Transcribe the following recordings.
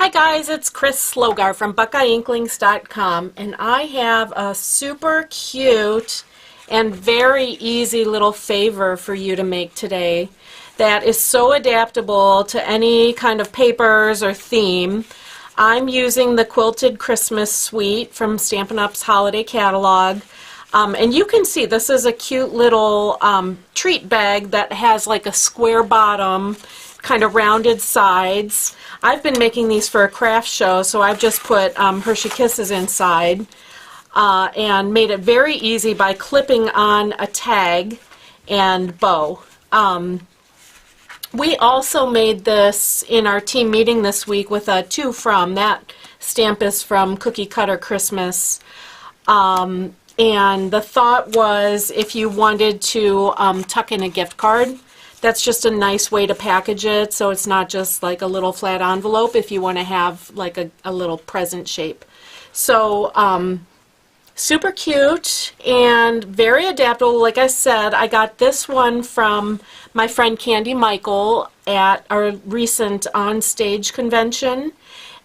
Hi guys, it's Chris Slogar from BuckeyeInklings.com, and I have a super cute and very easy little favor for you to make today that is so adaptable to any kind of papers or theme. I'm using the Quilted Christmas suite from Stampin' Up's holiday catalog. And you can see this is a cute little treat bag that has like a square bottom, kind of rounded sides. I've been making these for a craft show, so I've just put Hershey Kisses inside and made it very easy by clipping on a tag and bow. We also made this in our team meeting this week with a to from. That stamp is from Cookie Cutter Christmas. And the thought was if you wanted to tuck in a gift card, that's just a nice way to package it, so it's not just like a little flat envelope if you want to have like a little present shape. So super cute and very adaptable. Like I said, I got this one from my friend Candy Michael at our recent on-stage convention.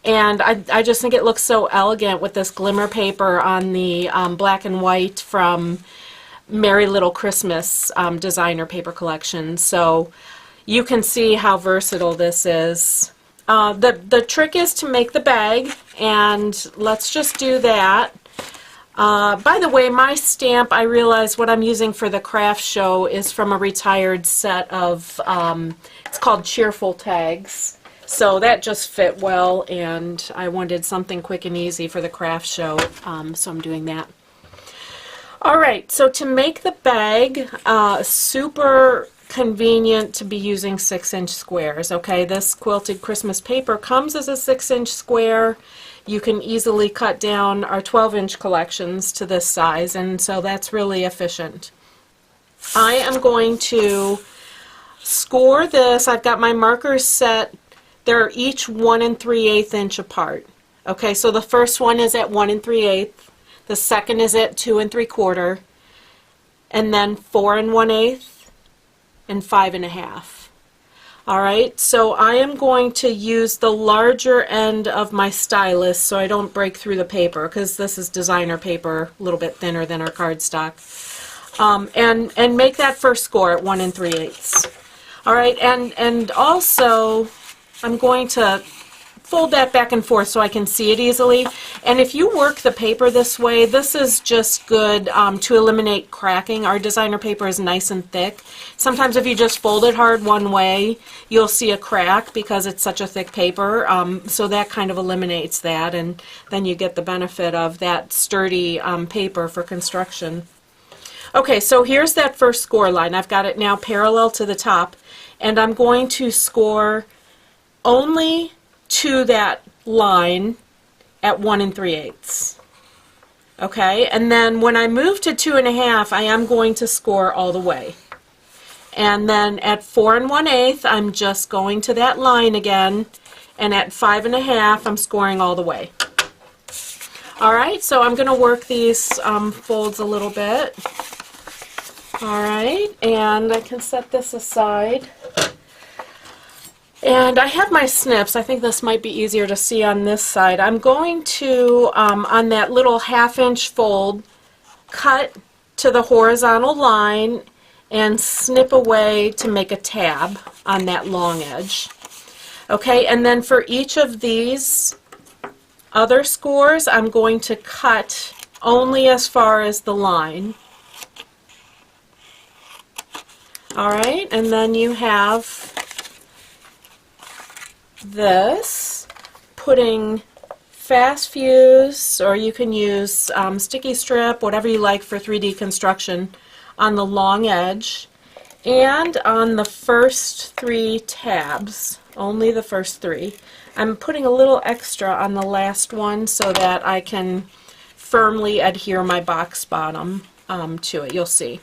And I just think it looks so elegant with this glimmer paper on the black and white from Merry Little Christmas designer paper collection. So you can see how versatile this is. The trick is to make the bag, and let's just do that. By the way, my stamp, I realize what I'm using for the craft show is from a retired set of, it's called Cheerful Tags. So that just fit well, and I wanted something quick and easy for the craft show, so I'm doing that. Alright, so to make the bag, super convenient to be using 6-inch squares. Okay, this Quilted Christmas paper comes as a 6-inch square. You can easily cut down our 12-inch collections to this size, and so that's really efficient. I am going to score this. I've got my markers set. They're each 1 3/8 inch apart. Okay, so the first one is at 1 3/8, the second is at 2 3/4, and then 4 1/8, and 5 1/2. Alright, so I am going to use the larger end of my stylus so I don't break through the paper, because this is designer paper, a little bit thinner than our cardstock. And make that first score at 1 3/8. Alright, and also I'm going to fold that back and forth so I can see it easily. And if you work the paper this way, this is just good to eliminate cracking. Our designer paper is nice and thick. Sometimes if you just fold it hard one way, you'll see a crack because it's such a thick paper. So that kind of eliminates that, and then you get the benefit of that sturdy paper for construction. Okay, so here's that first score line. I've got it now parallel to the top, and I'm going to score only to that line at 1 3/8. Okay, and then when I move to 2 1/2, I am going to score all the way. And then at 4 1/8, I'm just going to that line again, and at 5 1/2, I'm scoring all the way. Alright, so I'm going to work these folds a little bit. Alright, and I can set this aside. And I have my snips. I think this might be easier to see on this side. I'm going to, on that little 1/2 inch fold, cut to the horizontal line and snip away to make a tab on that long edge. Okay, and then for each of these other scores, I'm going to cut only as far as the line. Alright, and then you have this, putting fast fuse, or you can use sticky strip, whatever you like for 3D construction, on the long edge and on the first 3 tabs, only the first 3. I'm putting a little extra on the last one so that I can firmly adhere my box bottom to it. You'll see.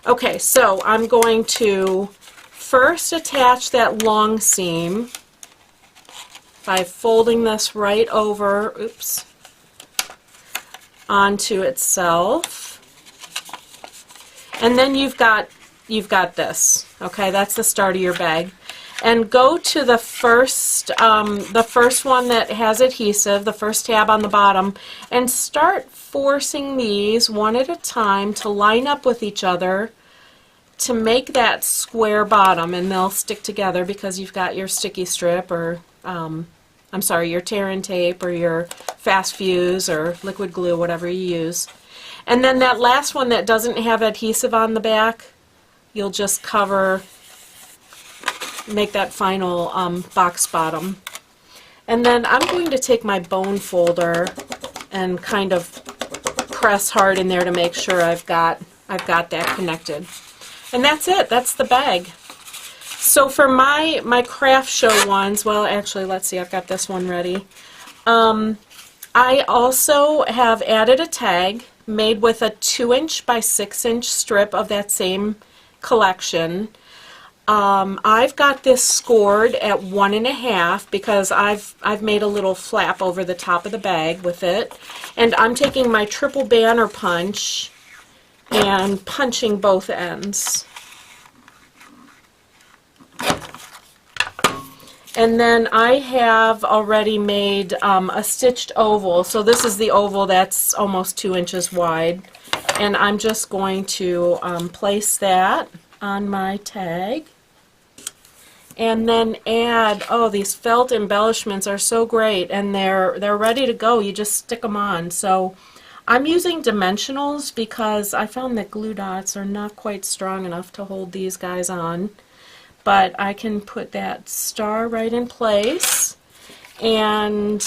Okay, so I'm going to first attach that long seam by folding this right over, oops, onto itself. And then you've got this. Okay, that's the start of your bag. and go to the first one that has adhesive, the first tab on the bottom, and start forcing these one at a time to line up with each other to make that square bottom, and they'll stick together because you've got your sticky strip, or I'm sorry, your tear and tape, or your fast fuse or liquid glue, whatever you use. And then that last one that doesn't have adhesive on the back, you'll just cover, make that final box bottom. And then I'm going to take my bone folder and kind of press hard in there to make sure I've got that connected. And that's it. That's the bag. So for my craft show ones, well, actually, let's see, I've got this one ready. I also have added a tag made with a 2" by 6" strip of that same collection. I've got this scored at 1.5 because I've made a little flap over the top of the bag with it, and I'm taking my triple banner punch and punching both ends. And then I have already made a stitched oval. So this is the oval that's almost 2 inches wide. And I'm just going to place that on my tag. And then add, oh, these felt embellishments are so great, and they're ready to go. You just stick them on. So I'm using dimensionals because I found that glue dots are not quite strong enough to hold these guys on. But I can put that star right in place, and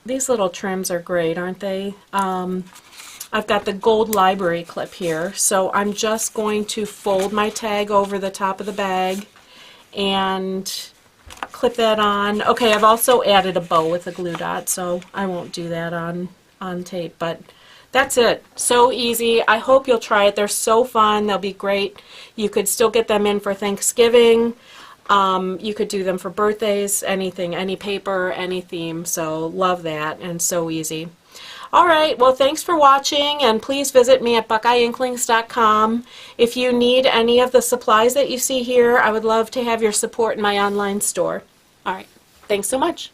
these little trims are great, aren't they? I've got the gold library clip here, so I'm just going to fold my tag over the top of the bag and clip that on. Okay, I've also added a bow with a glue dot, so I won't do that on tape, but that's it. So easy. I hope you'll try it. They're so fun. They'll be great. You could still get them in for Thanksgiving. You could do them for birthdays, anything, any paper, any theme. So love that, and so easy. All right, well, thanks for watching, and please visit me at buckeyeinklings.com. If you need any of the supplies that you see here, I would love to have your support in my online store. All right, thanks so much.